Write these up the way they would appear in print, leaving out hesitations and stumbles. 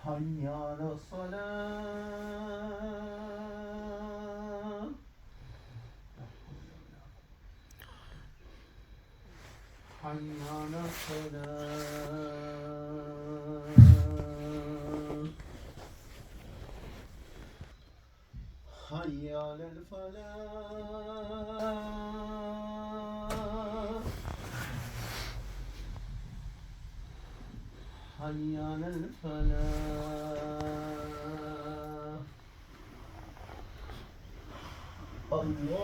حي على الصلاة حي على الصلاة حي على الفلاح حي على الفلاح الله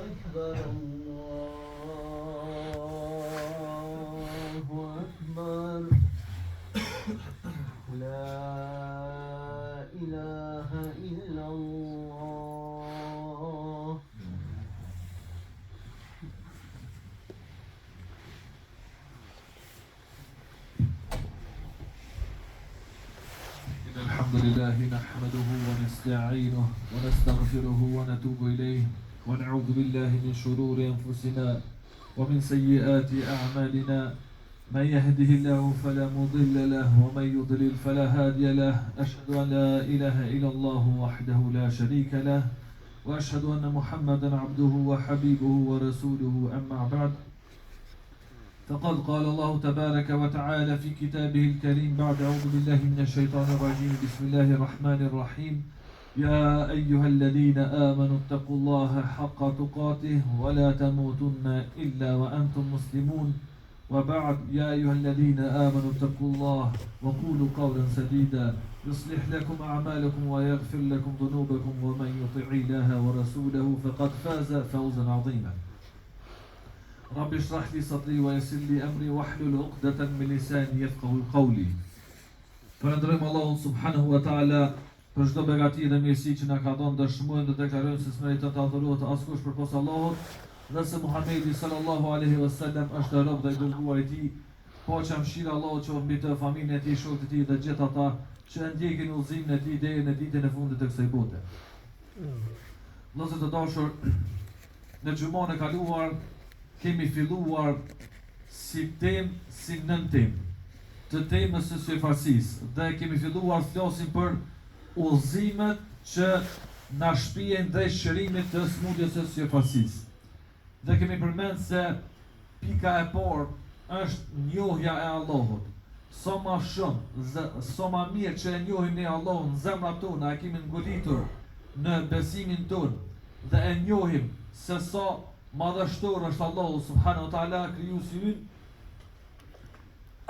أكبر الله أكبر لا إله إلا الله الحمد لله نحمده ونستعينه ونستغفره ونتوب إليه ونعوذ بالله من شرور أنفسنا ومن سيئات أعمالنا من يهده الله فلا مضل له ومن يضلل فلا هادي له أشهد أن لا إله إلا الله وحده لا شريك له وأشهد أن محمدا عبده وحبيبه ورسوله أما بعد فقد قال الله تبارك وتعالى في كتابه الكريم بعد أعوذ بالله من الشيطان الرجيم بسم الله الرحمن الرحيم يا أيها الذين آمنوا اتقوا الله حق تقاته ولا تموتن إلا وأنتم مسلمون وبعد يا أيها الذين آمنوا اتقوا الله وقولوا قولا سديدا يصلح لكم أعمالكم ويغفر لكم ذنوبكم ومن يطع الله ورسوله فقد فاز فوزا عظيما رب اشرح لي صدري ويسر لي أمري واحلل عقدة من لساني يفقهوا قولي. Falënderojmë Allahun subhanahu wa taala për çdo begati dhe mirësi që na ka dhënë, dëshmojmë dhe deklarojmë se s'meriton të adhurohet askush përpos Allahut, dhe se Muhamedi sallallahu alaihi wasallam është rob dhe i dërguar i tij. Paqja mëshira Allahut qoftë mbi të, familjen e tij, shokët e tij dhe gjithë ata që ndjekin udhëzimin e tij deri në ditën e fundit të kësaj bote. Vëllezër të dashur, në xhumën e kaluar kemi filluar si temë, si nën temë të temës së syfasisë dhe kemi filluar të flasim për udhëzimet që na shpihen drejt shërimit të smundjes së syfasisë. Dhe kemi përmend se pika e parë është njohja e Allahut. Sa më shumë, sa më mirë që e njohim ne Allahun në zemrat tona, e kemi ngolitur në besimin tonë dhe e njohim se sa madhështor është Allahu subhanahu wa taala, krijuesi ynë,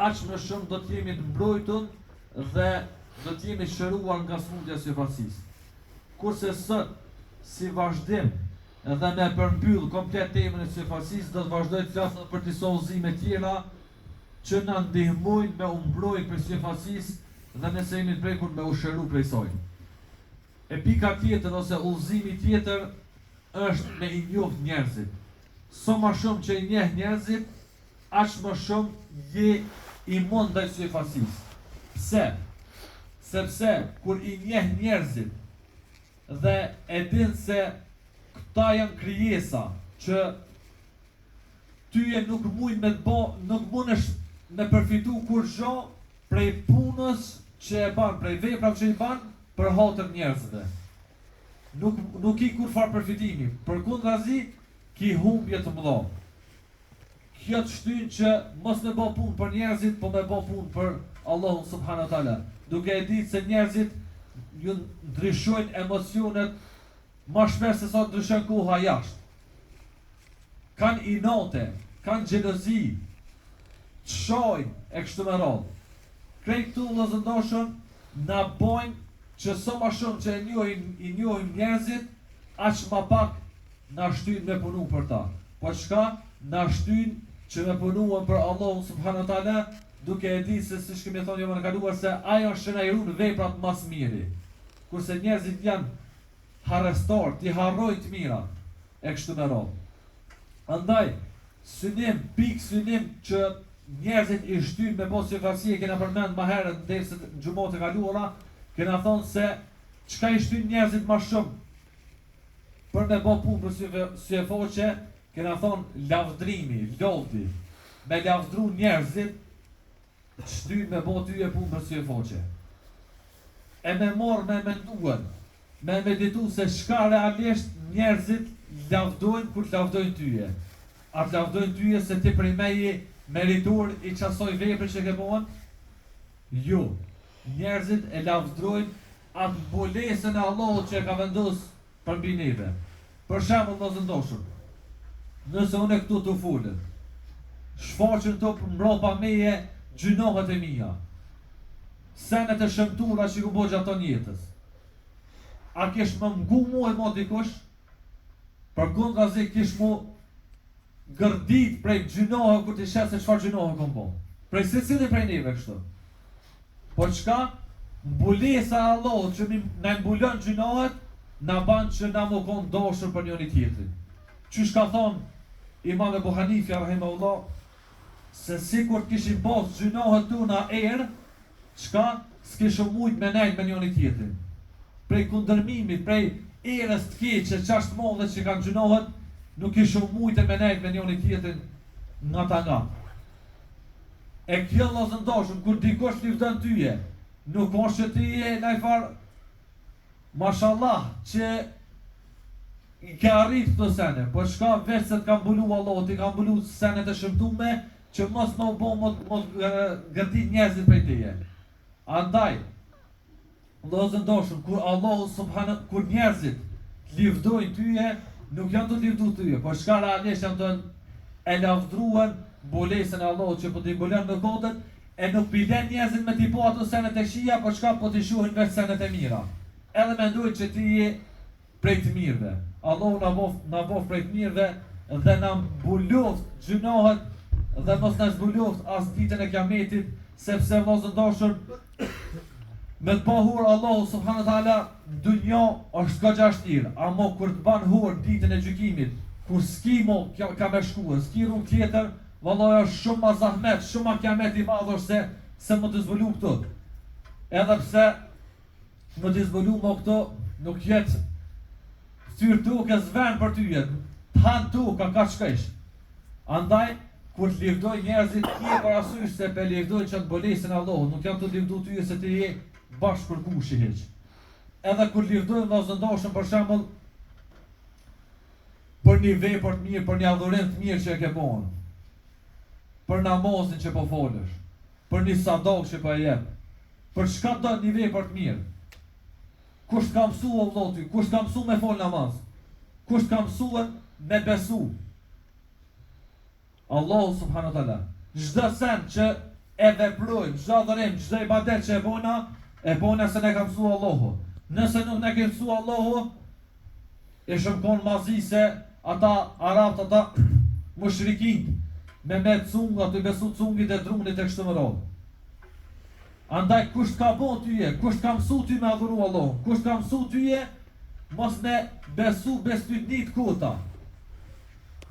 aq më shumë do të jemi të mbrojtur dhe do të jemi shëruar nga smundja e syfasisë. Kurse sot, si vazhdim dhe me përmbyll komplet temën e syfasisë, do të vazhdoj të flas për disa udhëzime tjera që na ndihmojnë me u mbrojtur prej syfasisë dhe nëse jemi të prekur me u shëru prej saj. E pika tjetër ose udhëzimi tjetër është me i njoft njerëzit. Sa më shumë që i njeh njerëzit, aq më shumë je imun ndaj syfasisë. Pse? Sepse kur i njeh njerëzit dhe e din se këta janë krijesa që tyje nuk mundesh me përfitu kur gjo prej punës që e ban, prej veprave që i ban për hatër njerëzve. Nuk i kur far përfitimi, përkundrazi ki humbje të mëdha. Kjo të shtyn që mos me bë punë për njerëzit, po me bë punë për Allahun subhanahu wa taala, duke e ditë se njerëzit ju ndryshojnë emocionet më shpesh se sa ndryshon koha jashtë. Kan inate, kan xhelozi, çojnë e kështu me radhë. Krejt këtu vëllezërdashur na bojnë që sa më shumë që i njohim njerëzit, aq më pak na shtyn me punu për ta. Po çka? Na shtyn që me punuam për Allahun subhanahu wa taala, duke e ditë se siç kemi thënë më në kaluar se ajo është që na i ruan veprat më së miri. Kurse njerëzit janë harrestar, ti harrojnë të mirat e kështu me radhë. Andaj, synim që njerëzit i shtyn me bos syfasi e kena përmend më herët në xhumat e kaluara, kena thonë se çka i shtyn njerëzit më shumë për me bë punë për syfaqe, kena thonë lavdrimi, lodhi, me lavdru njerëzit qty me bo ty e punë për sy e foqe. E me morë me menduën, me meditu se shka realisht njerëzit lavdojnë kur lavdojnë tyje. A të lavdojnë tyje se ti prej meje meritor i qasoj vepër që ke bonë? Jo. Njerëzit e lavdrojnë atë mbulesën e Allahut që e ka vendosur për mbi neve. Për shembull, mos ndoshur. Nëse unë këtu të fulet, shfaqen të mbrapa meje gjynohet e mia. Senet e shëmtura që ku bo gjaton jetës. A kesh më mgu mu e mo dikush? Për kundra zi kesh mu gërdit prej gjynohë kur t'i shetë se çfarë gjynohë kom bo. Prej se cilin prej neve kështu. Po qka? Mbulesa e Allahut që na mbulon gjynohet, na ban që na më konë doshur për njëri tjetrin. Qysh ka thonë Imam Ebu Hanifja rahimahullah, se sikur kishin bos gjynohet tu na erë, qka s'kishë mujt me nejt me njëri tjetrin. Prej kundërmimit, prej erës të keqe, qashtë modhe që kanë gjynohet, nuk kishë mujt me nejt me njëri tjetrin nga ta nga. E kjo lozën doshën, kur dikosh t'i vdën tyje, nuk është që ti e najfar, mashallah, që i ke arrit të sene, po shka veç se t'ka mbulu Allah, t'i ka mbulu senet e shëmtume, që mos më bo, mos gërdit njerëzit prej tyje. Andaj, lozën doshën, kur Allahu subhanët, kur njerëzit livdojnë tyje, nuk janë të livdu tyje, po shka realisht janë të e lavdruan mbulesën e Allahut që po t'i mbulon në kodët, e nuk pilen njerëzit me t'i po ato senet e kshija, po shka po t'i shuhin veç senet e mira. Edhe me ndojnë që ti je prej të mirëve. Allahu na bof prej të mirëve dhe na mbuloft gjynohet dhe mos na zbuloft as ditën e kiametit, sepse vllazë dashur me të bahur Allahu subhanahu wa taala dunjo është goxha vështirë, amo kur të ban hur ditën e gjykimit, kur s'ki mo ka me shkuar, s'ki rrugë tjetër, vallahi është shumë ma zahmet, shumë ma kiamet i madh se më të zbulu këtu. Edhe pse më të zbulu më këto nuk jetë ftyrë tuke zven për ty jetë, të hanë tuka ka shkësh. Andaj, kur të livdoj njerëzit, kje parasysh se pe livdoj që të mbulesën e Allahut, nuk janë të livdu ty se ti je bashkë për kushi heq. Edhe kur livdojnë vllazëndoshën për shembull për një vepër të mirë, për një adhurim të mirë që e ke bën, për namazin që po folësh, për një sadak që po e jep, për çka do një vepër të mirë. Kush ka mësu o vlloti, kush ka mësu me fol namaz, kush ka mësu me besu. Allahu subhanahu wa taala. Çdo sen që e veprojmë, çdo adhurim, çdo ibadet që e bona se ne ka mësu Allahu. Nëse nuk ne ke mësu Allahu, e shëmkon mazi se ata arabt, ata mushrikin, me cunga, të besu cungit e drunit e kështu më radhë. Andaj, kusht ka bon tyje, kusht ka mësu ty me adhuru Allah, kusht ka mësu tyje, mos me besu bestytnit kuta.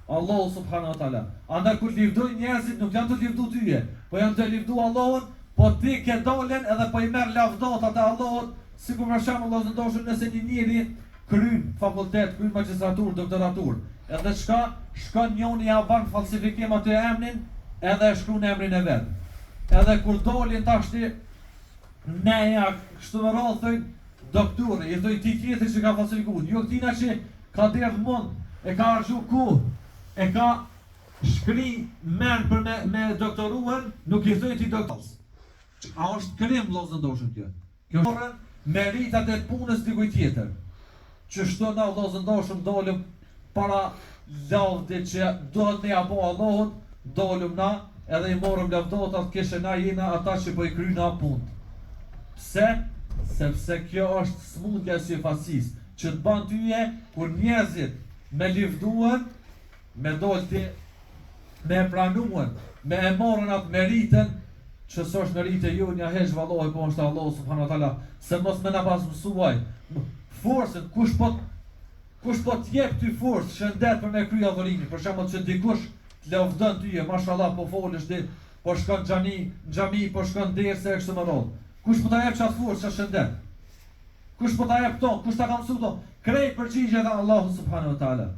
Allahu subhanahu wa taala. Andaj, kur livdojnë njerëzit, nuk janë të livdu tyje, po janë të livdu Allahun, po ti ke dolen edhe po i merë lavdatat e Allahut, si ku për shembull Allahu ndoshën nëse një njeri kryn fakultet, kryn magjistratur, doktoratur, edhe shkon njoni ja ban falsifikim aty emrin, edhe e shkruan emrin e vet. Edhe kur dolin tashti neja kështu më radhë thëjnë doktore, i thëjnë ti tjetër që ka falsifikuar, jo këtina që ka derdh mund, e ka arshu ku, e ka shkri men për me doktoruhen, nuk i thëjnë ti doktorës. A është krim vllazë ndoshën kjo? Kjo është meritat e punës dikuj tjetër. Që shto na vllazë ndoshën dolëm para lavdit që dohet me ja bo Allahut, dolëm na edhe i morëm lavdatat kishe na jena ata që po i kryna punë. Pse? Sepse kjo është smundja e syfasis, që të ban tyje kur njerëzit me livduen, me dolti, me pranuen, me e morën atë meritën, që së është merite ju një heq vallohi, po është Allah subhanahu wa taala, se mos me na pas mësuaj. Forcën, kush po t'jep ty forcë, shëndet për me kry adhurimin, për shembull që dikush të lavdon tyje, mashallah po folësh ti, po shkon xhami, po shkon derse kështu më radhë. Kush po ta jep çast forcë, çast shëndet? Kush po ta jep këto? Kush ta ka mësuar këto? Krejt përgjigjet e Allahu subhanahu wa taala.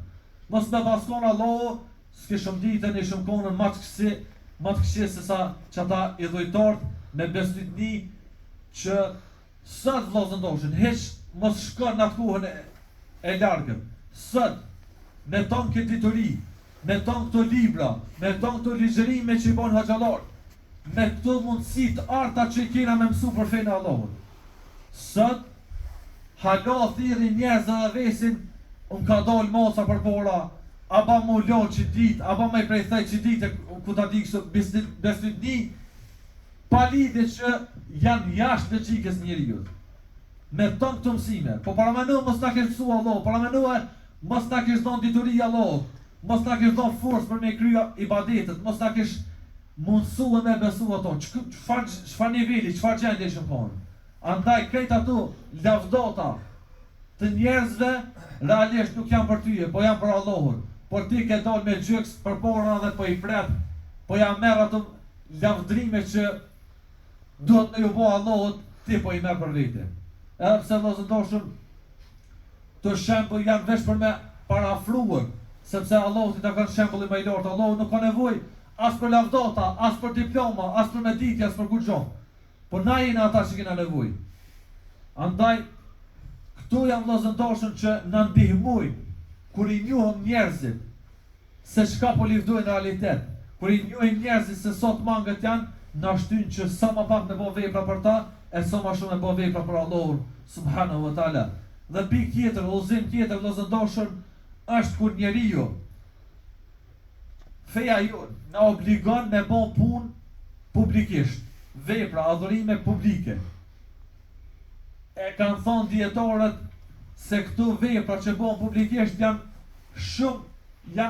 Mos me paskon Allahu, s'ke shumë ditën e shumë konën matë kësi, më të këqija se sa që ata idhujtarët me besnitni që sot vëllezër ndoshën, hiç mos shkon në atë kohën e largëm. Sot me ton këtë dituri, me ton këto libra, me ton këto ligjërime që i bën hoxhallar, me këto mundësi të arta që i kena me mësu për fejnë Allahut. Sot, hala thiri njerëzë dhe vesin, unë ka dalë mosa për pora, aba mu lo që dit, aba me prej thej që dit, ku ta di kështë besnitni, pa lidhje që janë jashtë logjikës njerëzit. Me ton këto mësime, po paramenu mos na kesh mësu Allah, paramenu mos na kesh dhënë dituri Allah, mos na kesh dhënë forcë për me kryer ibadetet, mos na kesh mundësua me besu ato, çfarë niveli, çfarë gjendje ishën konë. Andaj krejt ato lavdata të njerëzve realisht nuk janë për tyje, po janë për Allahun. Por ti ke dalë me gjyks për pora dhe po i pret, po ja merr ato lavdrime që duhet me ju bo Allahut, ti po i merr për vete. Edhe pse vëllezër ndoshëm të shembull janë veç për me parafruar, sepse Allahu ti takon shembullin më i lartë. Allahu nuk ka nevojë as për lavdata, as për diploma, as për meditje, as për kur gjo. Po na jena ata që kena nevojë. Andaj, këtu janë vëllezër ndoshëm që na ndihmojnë kur i njohëm njerëzit se çka po lëvdojnë realitet. Kur i njohim njerëzit se sot mangët janë, na shtyn që sa më pak me bë vepra për ta, e sa më shumë me bë vepra për Allahun subhanahu wa taala. Dhe pikë tjetër, udhëzim tjetër vëllezër ndoshëm është kur njeriu feja ju na obligon me bë punë publikisht, vepra, adhurime publike. E kanë thonë dietarët se këto vepra që bën publikisht janë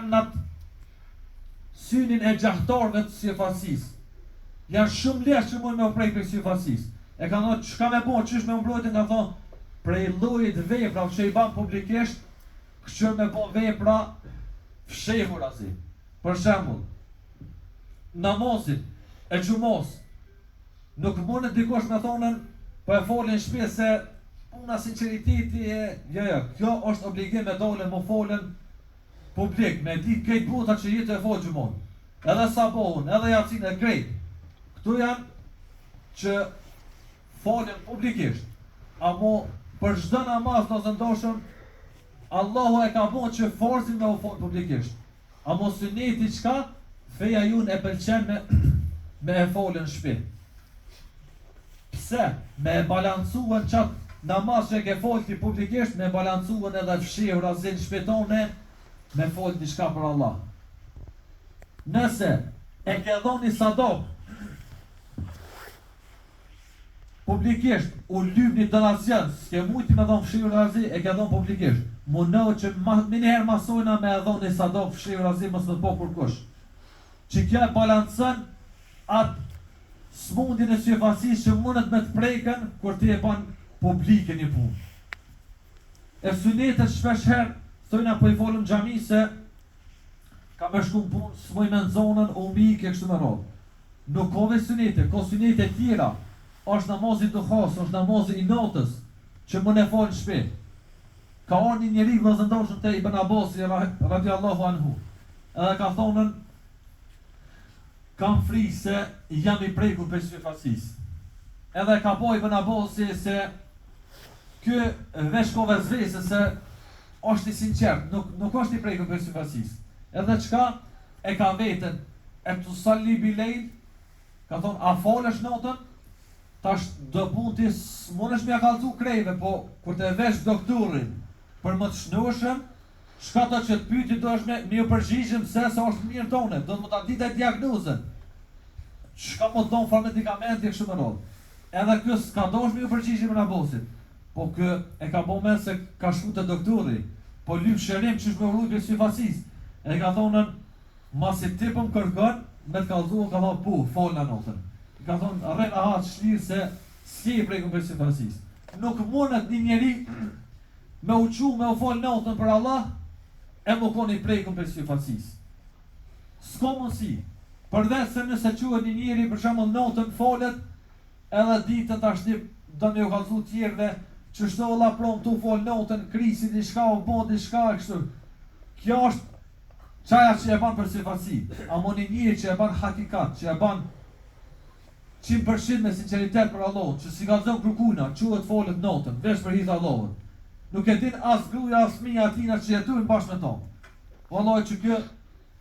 në synin e gjahtarëve të syfasisë. Janë shumë lehtë që mund me u prej për syfasisë. E kanë thonë çka me bën, çish me mbrojtën, kanë thonë prej llojit vepra që i bën publikisht, kështu me bën vepra fshehura si. Për shembull, namazit e xhumos nuk mundet dikush me thonën po e folën shpirt se puna sinqeriteti jo, kjo është obligim me dole më folën publik, me ditë këtë buta që jetë e folë gjumon, edhe sabohun, edhe jacin e krejt. Këtu janë që folën publikisht, amo për çdo namaz të zëndoshëm, Allahu e ka bon që forzin me u folë publikisht. Amo syneti qka, feja jun e pëlqen me e folën shpirt. Pse? Me e balancuën qatë namaz që e ke folë ti publikisht, me balancuën edhe fshihur razin shpitone, me folë diçka për Allah. Nëse e ke dhoni sadok publikisht, u lypni donacion, s'ke mujti me dhonë fshihur razin, e ke dhoni publikisht. Mundohu që miniherë masojna me e dhoni sadok fshihur razin, mos me po kur kush. Që kjo e balancën atë smundin e syfasisë që mundet me të prejken kur ti e ban publike një punë. E sunetet shpesh herë thojna po i folëm xhami se ka me shku në punë, s'moj me në zonën, o mike, kështu me rodë. Nuk kove sunete, ko sunete tjera, është namazit të khasë, është namazit i natës, që më ne folë në shpet. Ka orë një njeri vëzëndoshën të Ibn Abasi, radiallahu anhu, edhe ka thonën, kam fri se jam i prekur për syfasisë. Edhe ka po Ibn Abasi se kjo veshkove zvese se është i sinqert, nuk është i prekur për syfasisë. Edhe qka e ka vetën, e të salli bilejl, ka thonë, a falësh notën, tash do punti s'munësh me a kalzu krejve, po kur të vesh doktorin për më të shnushëm, shka të që të pyti do është me ju përgjigjëm se është mirë tone, do të më të ditë e diagnozën, shka më të donë fa medikamenti e kështu më rodë. Edhe kjo s'ka do është me ju përgjigjëm në abosit, po kjo e ka bo men se ka shku të doktori, po lypë shërim që shme rrujt për syfasis, e ka thonën, masi tipëm kërkën, me të kalzuën ka thonë pu, folë në notën. Ka thonë, rrena hatë shlirë se s'ke i prejkën për syfasis. Nuk mundet një njeri me uqu, me u folë notën për Allah, e më koni prejkën për syfasis. S'ko mundësi, përveç se nëse quhet një njeri për shembull notën folet, edhe ditën tash do me u kalzu tjerëve, që shto Allah prom të u folë notën, krisi diçka, u bo diçka, kështu. Kjo është Qaja që e ban për syfasi, a mo një njëri që e ban hakikat, që e ban 100% me sinceritet për Allahun, që si ka zonë krukuna, quhet folet notën, vesh për hita Allahun. Nuk e din as gruja, as fëmija atina që jetuin bashkë me tonë. Wallahi që kjo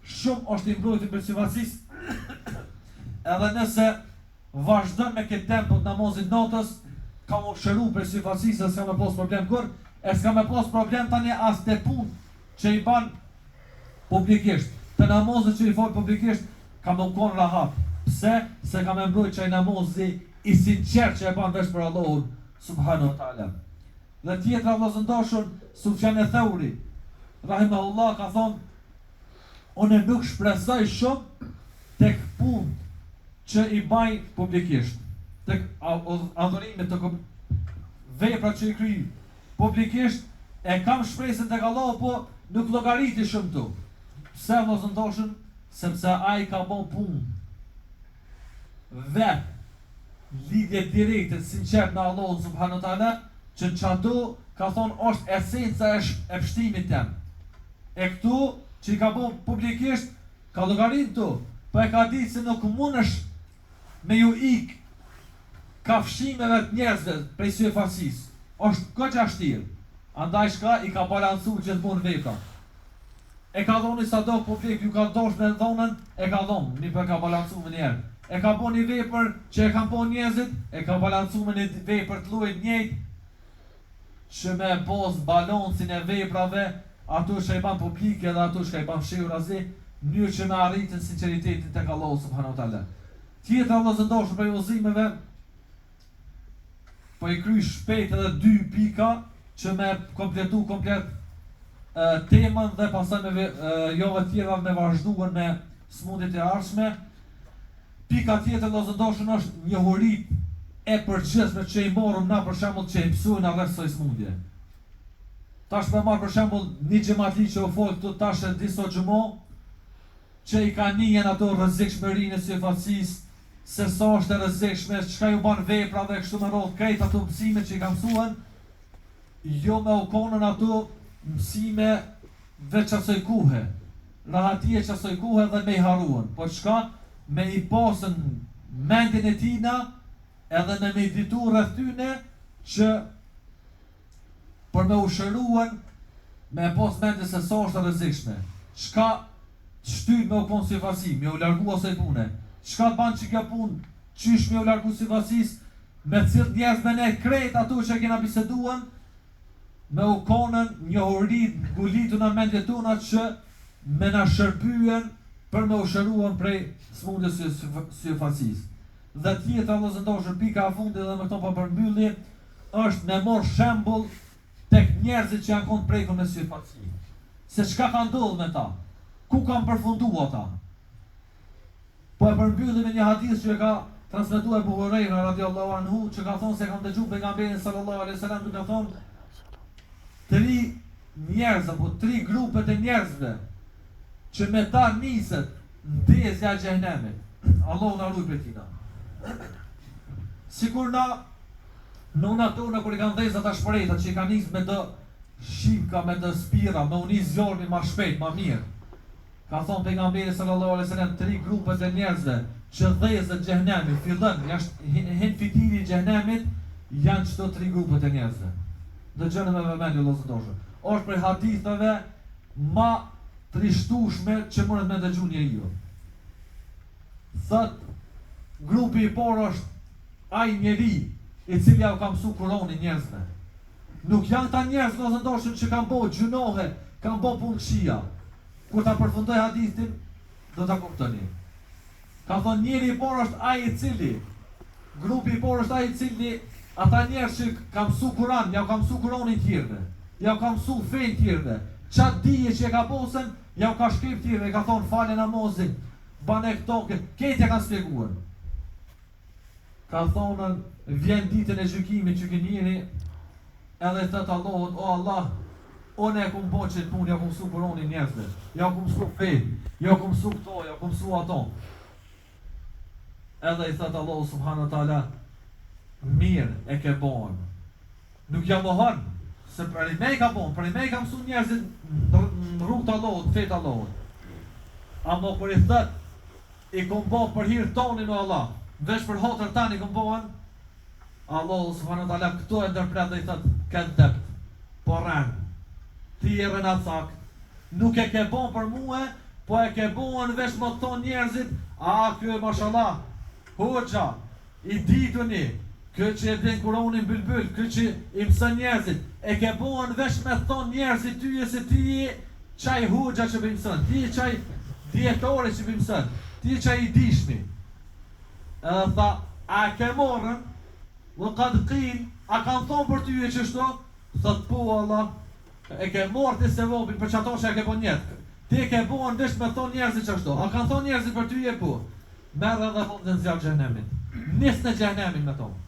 shumë është i mbrojtur për syfasis, edhe nëse vazhdon me këtë tempo të namazit natës, ka më shëru për syfasis, e s'ka me pos problem kur, e s'ka me pos problem tani as të punë që i ban publikisht. Të namazet që i fol publikisht, ka më konë rahat. Pse? Se ka me mbrojt që i namazi i sinqert që e ban vesh për Allahun subhanahu wa ta'ala. Dhe tjetra vllazëndashur, Sufjan e Thauri, rahimahullah, ka thonë, unë nuk shpresoj shumë tek punë që i baj publikisht, tek adhurimet të vepra që i kryj publikisht, e kam shpresën tek Allah, po nuk llogariti shumë tu. Pse vllazëndashur? Sepse ai ka bën punë vetë lidhje direkte sinqert me Allahun subhanahu wa taala, që çato ka thonë është esenca e pështimit tem. E këtu që i ka bën publikisht ka llogaritë, po e ka ditë se nuk mundesh me ju ik kafshimeve të njerëzve prej syfasisë. Është goxha vështirë. Andaj shka i ka balancuar gjithmonë vepra. E ka dhoni sa do publik, ju ka dosh me dhonën, e ka dhonë, një për ka balancu me njerë. E ka bo një vepër që e ka bo njerëzit, e ka balancu me një vepër të luet njëjtë, që me pos balancin e veprave, ato që i ban publike dhe ato që i ban fshehur razi, njërë që me arritën sinceritetin të ka Allahu subhanahu wa taala. Tjetra vllazëndoshur për udhëzimeve, po i kry shpejt edhe 2 pika që me kompletu komplet temën dhe pastaj me jove tjera me vazhduan me smundjet e ardhshme. Pika tjetër vllazëndoshur është njohurit e përgjithshme që i morëm na për shembull që i mësojnë rreth kësaj smundje. Tash me marr për shembull një xhamati që u fol këtu tash e disa xhumo që i kanë njën ato rrezikshmërinë e syfasisë, se sa është e rrezikshme, çka ju bën vepra dhe kështu me radhë, krejt ato mësime që i kanë mësuar, jo me u konën ato mësime veç asoj kuhe, rahatie që asoj kuhe dhe me i haruan, po çka? Me i pasën mendin e tina edhe me meditu rreth tyne që për me u shëruan me pas mendin se sa është e rrezikshme. Çka shtyr me u konë syfasi, me u largu asaj pune. Çka të banë që kjo punë, qysh me u largu syfasis, me cilë njerëz me ne krejt ato që kena biseduan, me u konën njohurit, ngulitu në mendje tona që me na shërbyen për me u shëruan prej smundjes së syfasis. Dhe tjetra vllazëndoshur, pika e fundit dhe me këto pa përmbylli, është me marr shembull tek njerëzit që janë konë prekur me syfasi. Se çka ka ndodhur me ta? Ku kanë përfunduar ata? Po e përmbylli me një hadith që e ka transmetuar Abu Huraira radiallahu anhu, që ka thonë se kam dëgjuar pejgamberin sallallahu alaihi wasallam duke thonë, 3 njerëz apo 3 grupet e njerëzve që me ta niset ndezja e xhenemit. Allahu na ruaj prej tina. Sikur nona tona kur i kanë dhezë ata shpërejta që i kanë nisë me të shimka, me të spira, me u nisë zjarmi ma shpejt, ma mirë. Ka thonë pejgamberi sallallahu alaihi wasallam, 3 grupet e njerëzve që dhezët xhenemit, fillon hin fitili i xhenemit, janë çdo 3 grupet e njerëzve. Dëgjoni me vëmendje vllazëndoshë. Është për haditheve ma trishtueshme që mundet me dëgju njeriu. Thot, grupi i parë është ai njeri i cili ja u ka mësu Kur'anin njerëzve. Nuk janë ta njerëz vllazëndoshë që kanë bëu gjunohe, kanë bëu punë këqija. Kur ta përfundoj hadithin, do ta kuptoni. Ka thonë njeri i parë është ai i cili, grupi i parë është ai i cili, ata njerëz që ka mësu Kur'an, ja u ka mësu Kur'anin tjerëve, ja u ka mësu fen tjerëve, çat dije që e ka posën, ja u ka shkrip tjerëve, ka thonë falë namazin, bane këto, këtë ja kanë shpjeguar. Ka thonë, vjen ditën e gjykimit që njeri, edhe thëtë Allahut, o Allah, unë e kum bo që të punë, ja kum mësu Kur'anin njerëzve, ja kum mësu fen, ja kum mësu këto, ja kum mësu ato. Edhe i thëtë Allahu subhanahu wa taala, mirë e ke bon. Nuk ja mohon, se për i me i ka bon, për i me i ka mësu njerëzit në rrugë të Allahut, fetë Allahut. Amo kur I thët, I kom bo për hir tonin o Allah, veç për hotër tani kom bohen, Allahu subhanahu wa taala këto e ndërpret dhe I thët, këtë dëpt, porren, ti e rënacak, nuk e ke bon për mua, po e ke bon veç më të thonë njerëzit, kjo e mashallah, hoxha, I dituni, kjo që e vjen Kur'anin bylbyl, kjo që I mëson njerëzit, e ke bon veç me thonë njerëzit tyje se ti qaj hoxha që bëj mëson, ti qaj djetore që bëj mëson, ti qaj I dishmi. Edhe tha, a ke morën, vë kad qil, a kanë thonë për tyje qështo? Thot po Allah, e ke morë ti se vopin për qato që e ke po njetë. Ti e ke bon veç me thonë njerëzit qështo, a kanë thonë njerëzit për tyje po? Merë edhe thonë dhe nëzjak xhenemin. Nis në xhenemin me thonë.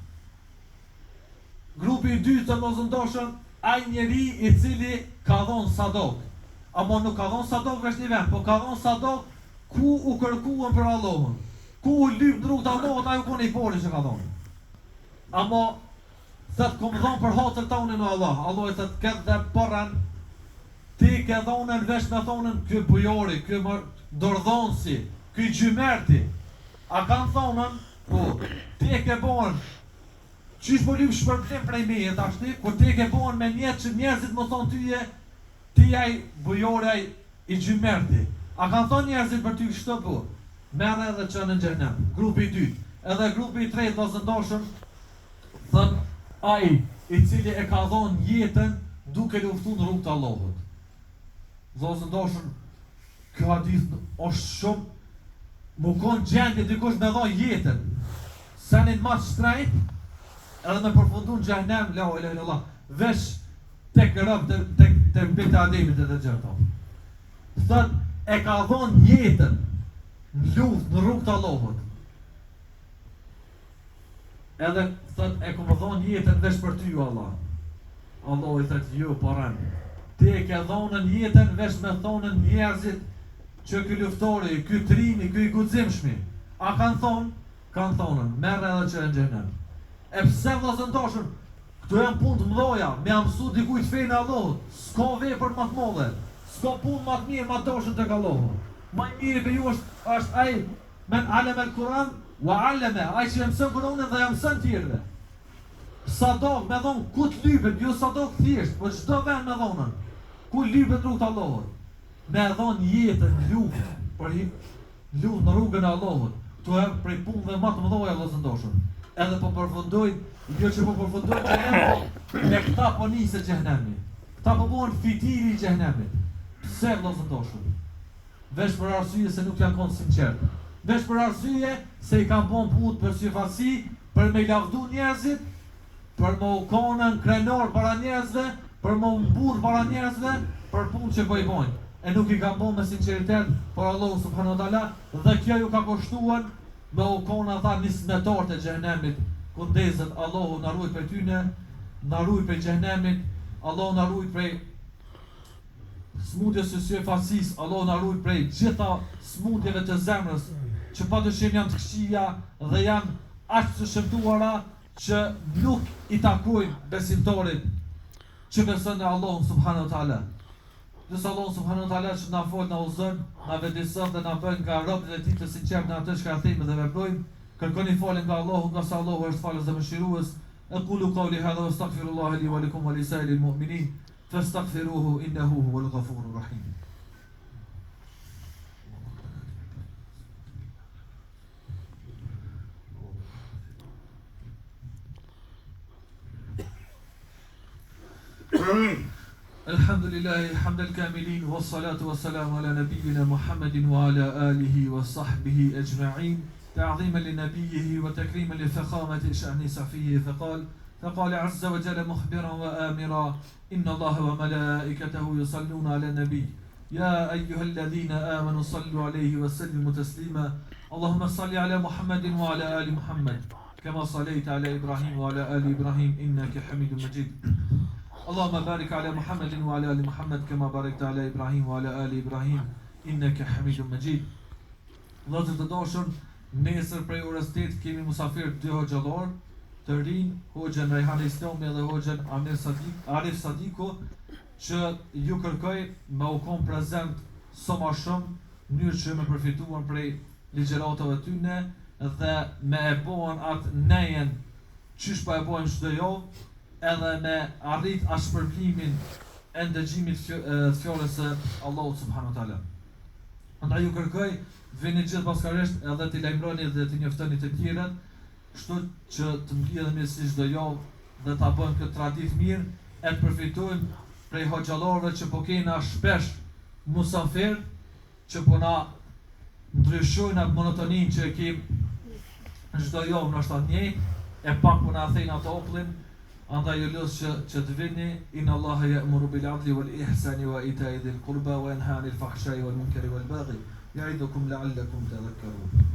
Grupi I dytë të mozëndoshën, ai njeri I cili ka dhonë sadok. Amo nuk ka dhonë sadok veç një vend, po ka dhonë sadok ku u kërkuën për Allahun. Ku u lyp në rrugë të Allahut, ai u kone I pori që ka dhonë. Amo, thët kom dhonë për hotër tonin o Allah. Allah I thët këtë dhe porran, ti ke dhonën veç me thonën kë bujori, kë dordhonësi, kë gjymerti. A kanë thonën, po, ti e ke bon, qysh po lyp shpërblim prej meje tashti, kur ti e ke bon me njetë që njerëzit më thonë tyje, ti aj bujori aj I gjymerti. A kanë thonë njerëzit për ty kështë po? Merë edhe që në xhenem, grupi I dytë. Edhe grupi I tretë vëzëndoshëm, thënë ai I cili e ka dhonë jetën duke luftu në rrugë të Allahut. Vëzëndoshëm, kjo hadith është shumë, më konë gjendje dikush me dhonë jetën, senin ma shtrejt, edhe me përfundu në xhenem, la ilaha illallah, veç tek rëb të mbite ademit e të gjërto. Thët, e ka dhonë jetën në luft në rrugë të Allahut. Edhe thët, e ku më dhonë jetën veç për ty, Allah. Allah I thët, jo, porren. Ti e ke dhonën jetën veç me thonën njerëzit që ky luftori, ky trimi, ky I guximshmi. A kanë thonë? Kanë thonën, merre edhe që e në xhenem. E pse vëllazëndoshën, këto janë punë të mëdha, me mësu dikujt fenë e Allahut. S'ka vepër më të madhe, s'ka punë më të mirë më doshën tek Allahu. Më I miri për ju është ai men alem el Kur'an wa allama, ai që mëson Kur'anin dhe ja mëson tjerëve. Sadok me dhon ku të lypet, jo sadok thjesht, po çdo vend me dhonën. Ku lypet rrugë të Allahut. Me dhon jetën luftë për luftë në rrugën e Allahut. Kto janë prej punëve më të mëdha vëllazëndoshën. Edhe po përfundojnë, jo që po përfundojnë xhenemin, me këta po niset xhenemi. Këta po bëhen fitili I xhenemit. Pse vëllazëndoshën? Veç për arsye se nuk janë konë sinqert. Veç për arsye se I kanë bën punë për syfasi, për me lavdu njerëzit, për më u konën krenor para njerëzve, për më u mburr para njerëzve, për punë që po I bojnë. E nuk I kanë bën me sinqeritet për Allahu subhanahu wa taala, dhe kjo ju ka kushtuar me u konë ata nismetar të xhenemit, ku ndezet Allahu na ruaj prej tyne, na ruaj prej xhenemit, Allahu na ruaj prej smundjes së syfasisë, Allahu na ruaj prej gjitha smundjeve të zemrës, që padyshim janë të këqija dhe janë aq të shëmtuara që nuk I takojnë besimtarit që beson në Allahun subhanahu wa taala. Nësë Allah subhanahu wa taala që na fol, na udhëzon, na vendison dhe na bën nga robët e Tij të sinqert në atë që themi dhe veprojmë. Kërkoni falje nga Allahu, nga sa Allahu është falës dhe mëshirues. Aqulu qawli hadha wastaghfirullaha li wa lakum wa lisairil mu'minin fastaghfiruhu innahu huwal ghafurur rahim. Alhamdulillah, hamdal kamilin, wa salatu wa salamu ala nabiyyina Muhammadin wa ala alihi wa sahbihi ajma'in, ta'ziman li nabiyyihi wa takriman li fakhamati sha'ni safiyyi فقال عز وجل مخبرا وآمرا إن الله وملائكته يصلون على النبي يا أيها الذين آمنوا صلوا عليه وسلموا تسليما اللهم صل على محمد وعلى آل محمد كما صليت على إبراهيم وعلى آل إبراهيم إنك حميد مجيد اللهم بارك على محمد وعلى آل محمد كما باركت على إبراهيم وعلى آل إبراهيم إنك حميد مجيد. Vëllezër të dashur, nesër prej orës 8 kemi musafir 2 hoxhallar të rinj, hoxhën Rejhan Islami dhe hoxhën Arif Sadiku, që ju kërkoj me u kon prezent sa më shumë mënyrë që me përfituan prej ligjëratave tyne dhe me e bojnë atë nejen qysh pa e bojnë çdo javë, edhe me arrit atë shpërblimin e ndëgjimit të fjalës së Allahut subhanahu wa taala. Andaj ju kërkoj, vini gjithë bashkërisht edhe t'i lajmëroni dhe t'i njoftoni të tjerët, kështu që të mbledhemi si çdo javë dhe ta bëjmë këtë traditë mirë, e të përfitojmë prej hoxhallarëve që po kena shpesh musafir, që po na ndryshojnë atë monotoninë që e kemë çdo javë në ashtat njëjtë, e pak po na thejnë ato okullin. Andaj ju lutem që të vini, inna Allaha ya'muru bil 'adli wal ihsani wa ita'i dhil qurba wa yanha 'anil fahsha'i wal munkari wal baghi ya'idukum la'allakum tadhakkarun.